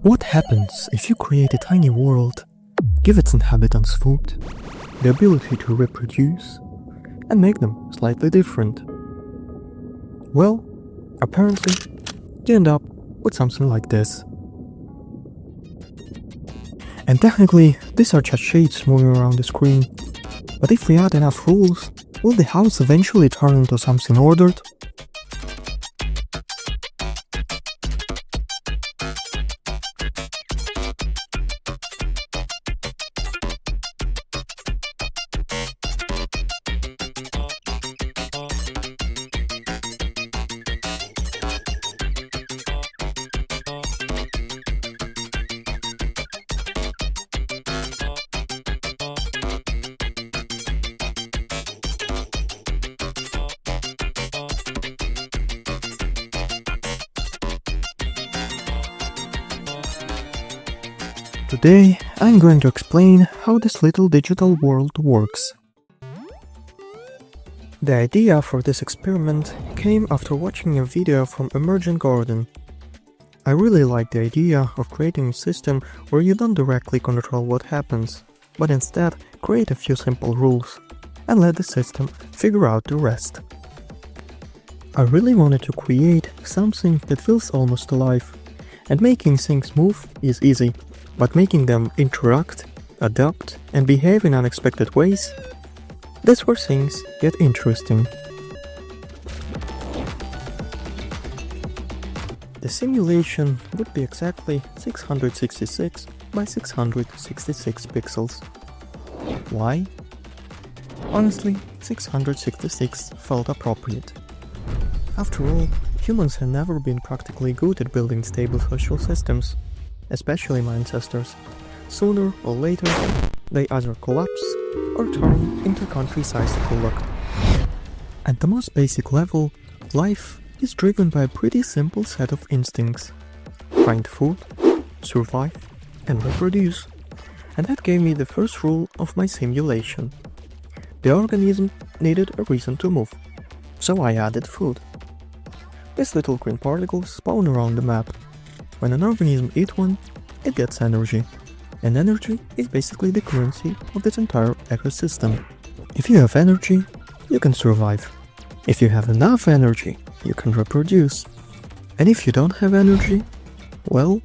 What happens if you create a tiny world, give its inhabitants food, the ability to reproduce, and make them slightly different? Well, apparently, you end up with something like this. And technically, these are just shades moving around the screen. But if we add enough rules, will the house eventually turn into something ordered? Today, I'm going to explain how this little digital world works. The idea for this experiment came after watching a video from Emergent Garden. I really like the idea of creating a system where you don't directly control what happens, but instead create a few simple rules and let the system figure out the rest. I really wanted to create something that feels almost alive, and making things move is easy. But making them interact, adapt, and behave in unexpected ways, that's where things get interesting. The simulation would be exactly 666 by 666 pixels. Why? Honestly, 666 felt appropriate. After all, humans have never been practically good at building stable social systems. Especially my ancestors. Sooner or later, they either collapse or turn into country-sized Kulak. At the most basic level, life is driven by a pretty simple set of instincts. Find food, survive, and reproduce. And that gave me the first rule of my simulation. The organism needed a reason to move, so I added food. These little green particles spawn around the map. When an organism eats one, it gets energy, and energy is basically the currency of this entire ecosystem. If you have energy, you can survive. If you have enough energy, you can reproduce. And if you don't have energy, well,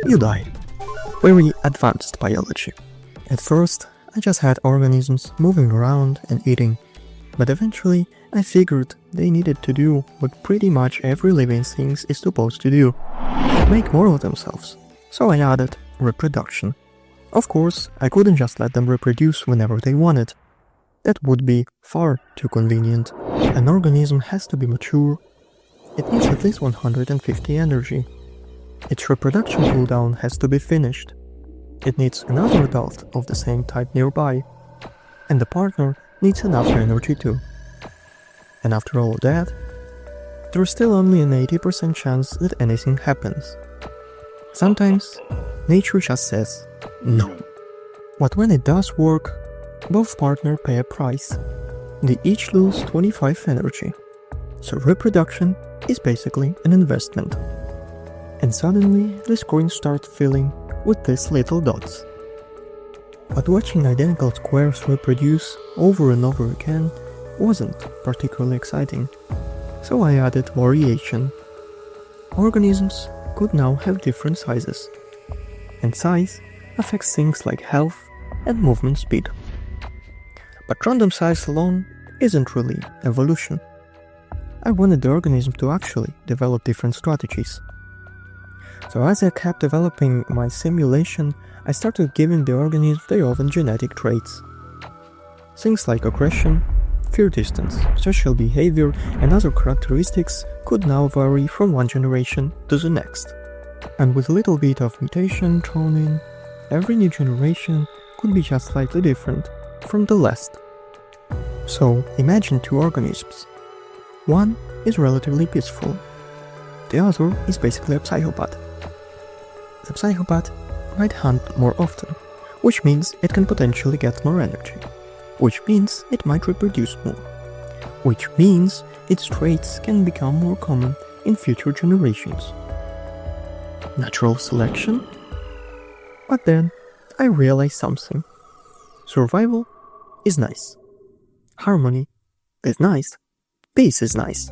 you die. Very advanced biology. At first, I just had organisms moving around and eating, but eventually I figured they needed to do what pretty much every living thing is supposed to do. Make more of themselves. So I added reproduction. Of course, I couldn't just let them reproduce whenever they wanted. That would be far too convenient. An organism has to be mature. It needs at least 150 energy. Its reproduction cooldown has to be finished. It needs another adult of the same type nearby. And the partner needs enough energy too. And after all of that, there's still only an 80% chance that anything happens. Sometimes, nature just says no. But when it does work, both partners pay a price. They each lose 25 energy. So reproduction is basically an investment. And suddenly, the screen starts filling with these little dots. But watching identical squares reproduce over and over again wasn't particularly exciting. So I added variation. Organisms could now have different sizes. And size affects things like health and movement speed. But random size alone isn't really evolution. I wanted the organism to actually develop different strategies. So as I kept developing my simulation, I started giving the organism their own genetic traits. Things like aggression, fear distance, social behavior, and other characteristics could now vary from one generation to the next. And with a little bit of mutation thrown in, every new generation could be just slightly different from the last. So imagine two organisms. One is relatively peaceful. The other is basically a psychopath. The psychopath might hunt more often, which means it can potentially get more energy, which means it might reproduce more, which means its traits can become more common in future generations. Natural selection? But then, I realized something. Survival is nice. Harmony is nice. Peace is nice.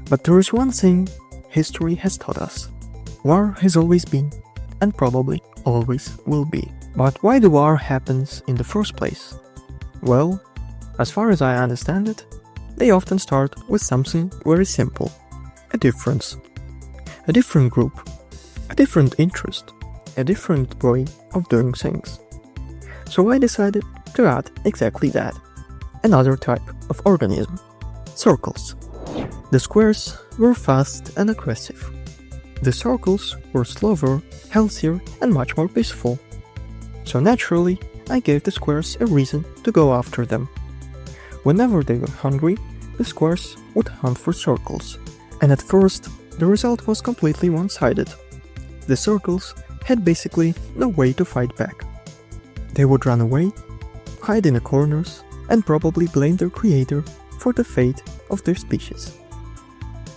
But there is one thing history has taught us. War has always been, and probably always will be. But why the war happens in the first place? Well, as far as I understand it, they often start with something very simple. A difference. A different group. A different interest. A different way of doing things. So I decided to add exactly that. Another type of organism. Circles. The squares were fast and aggressive. The circles were slower, healthier, and much more peaceful. So naturally, I gave the squares a reason to go after them. Whenever they were hungry, the squares would hunt for circles. And at first, the result was completely one-sided. The circles had basically no way to fight back. They would run away, hide in the corners, and probably blame their creator for the fate of their species.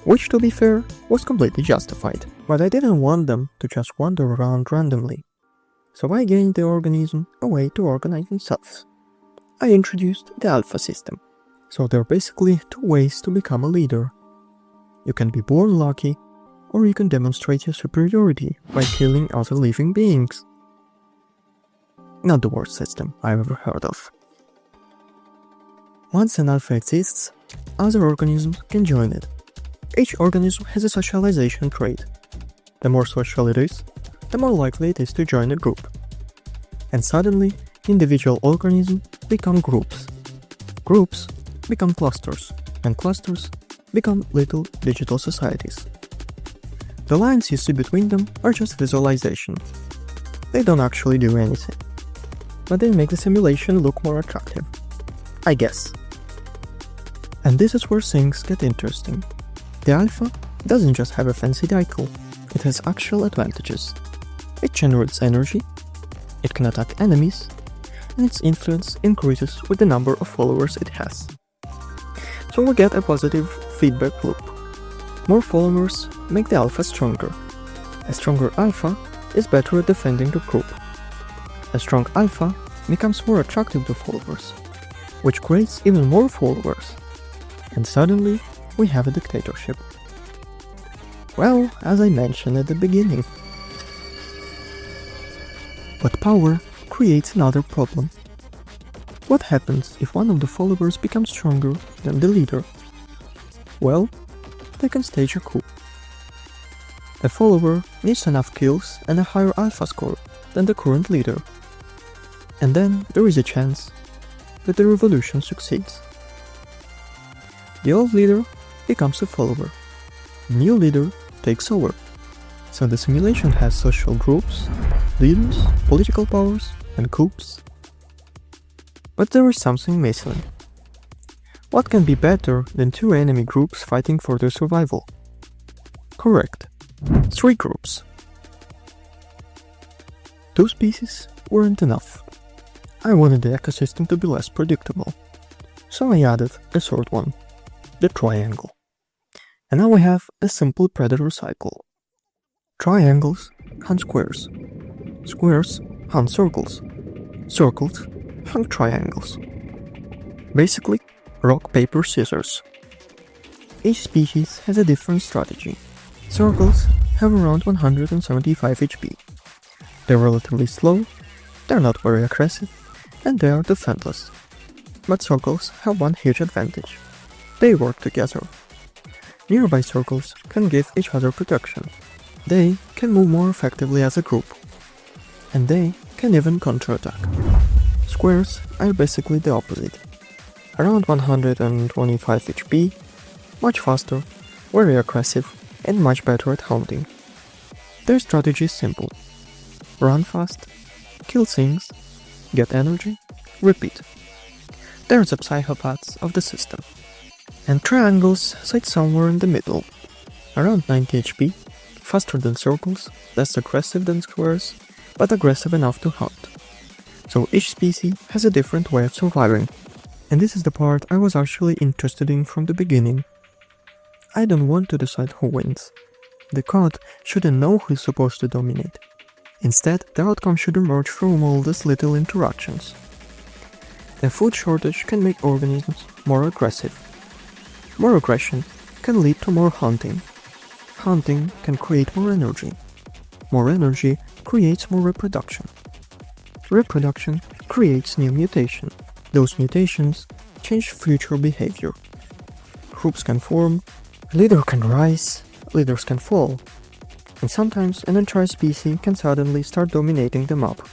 Which, to be fair, was completely justified. But I didn't want them to just wander around randomly. So I gave the organism a way to organize themselves. I introduced the alpha system. So there are basically two ways to become a leader. You can be born lucky, or you can demonstrate your superiority by killing other living beings. Not the worst system I've ever heard of. Once an alpha exists, other organisms can join it. Each organism has a socialization trait. The more social it is, the more likely it is to join a group. And suddenly, individual organisms become groups. Groups become clusters, and clusters become little digital societies. The lines you see between them are just visualization. They don't actually do anything, but they make the simulation look more attractive, I guess. And this is where things get interesting. The alpha doesn't just have a fancy title, it has actual advantages. It generates energy, it can attack enemies, and its influence increases with the number of followers it has. So we get a positive feedback loop. More followers make the alpha stronger. A stronger alpha is better at defending the group. A strong alpha becomes more attractive to followers, which creates even more followers. And suddenly, we have a dictatorship. Well, as I mentioned at the beginning. But power creates another problem. What happens if one of the followers becomes stronger than the leader? Well, they can stage a coup. A follower needs enough kills and a higher alpha score than the current leader. And then there is a chance that the revolution succeeds. The old leader becomes a follower. The new leader takes over. So the simulation has social groups, leaders, political powers, and coups. But there is something missing. What can be better than two enemy groups fighting for their survival? Correct. 3 groups. 2 species weren't enough. I wanted the ecosystem to be less predictable. So I added a third one. The triangle. And now we have a simple predator cycle. Triangles hunt squares. Squares hunt circles. Circles hunt triangles. Basically, rock, paper, scissors. Each species has a different strategy. Circles have around 175 HP. They're relatively slow, they're not very aggressive, and they are defenseless. But circles have one huge advantage. They work together. Nearby circles can give each other protection. They can move more effectively as a group. And they can even counterattack. Squares are basically the opposite. Around 125 HP, much faster, very aggressive, and much better at hunting. Their strategy is simple. Run fast, kill things, get energy, repeat. They're the psychopaths of the system. And triangles sit somewhere in the middle. Around 90 HP, faster than circles, less aggressive than squares, but aggressive enough to hunt. So each species has a different way of surviving. And this is the part I was actually interested in from the beginning. I don't want to decide who wins. The code shouldn't know who is supposed to dominate. Instead, the outcome should emerge from all these little interactions. A food shortage can make organisms more aggressive. More aggression can lead to more hunting. Hunting can create more energy. More energy creates more reproduction. Reproduction creates new mutation. Those mutations change future behavior. Groups can form, leaders can rise, leaders can fall, and sometimes an entire species can suddenly start dominating the mob.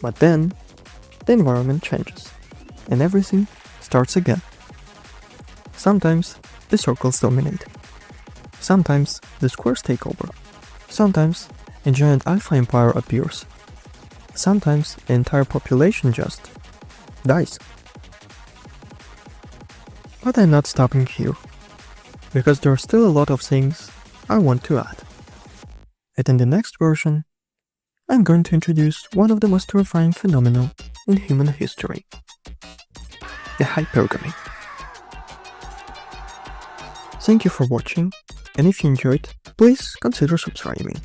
But then, the environment changes, and everything starts again. Sometimes the circles dominate. Sometimes the squares take over. Sometimes a giant alpha empire appears. Sometimes the entire population just dies. But I'm not stopping here, because there are still a lot of things I want to add. And in the next version, I'm going to introduce one of the most terrifying phenomena in human history: the hypergamy. Thank you for watching, and if you enjoyed, please consider subscribing.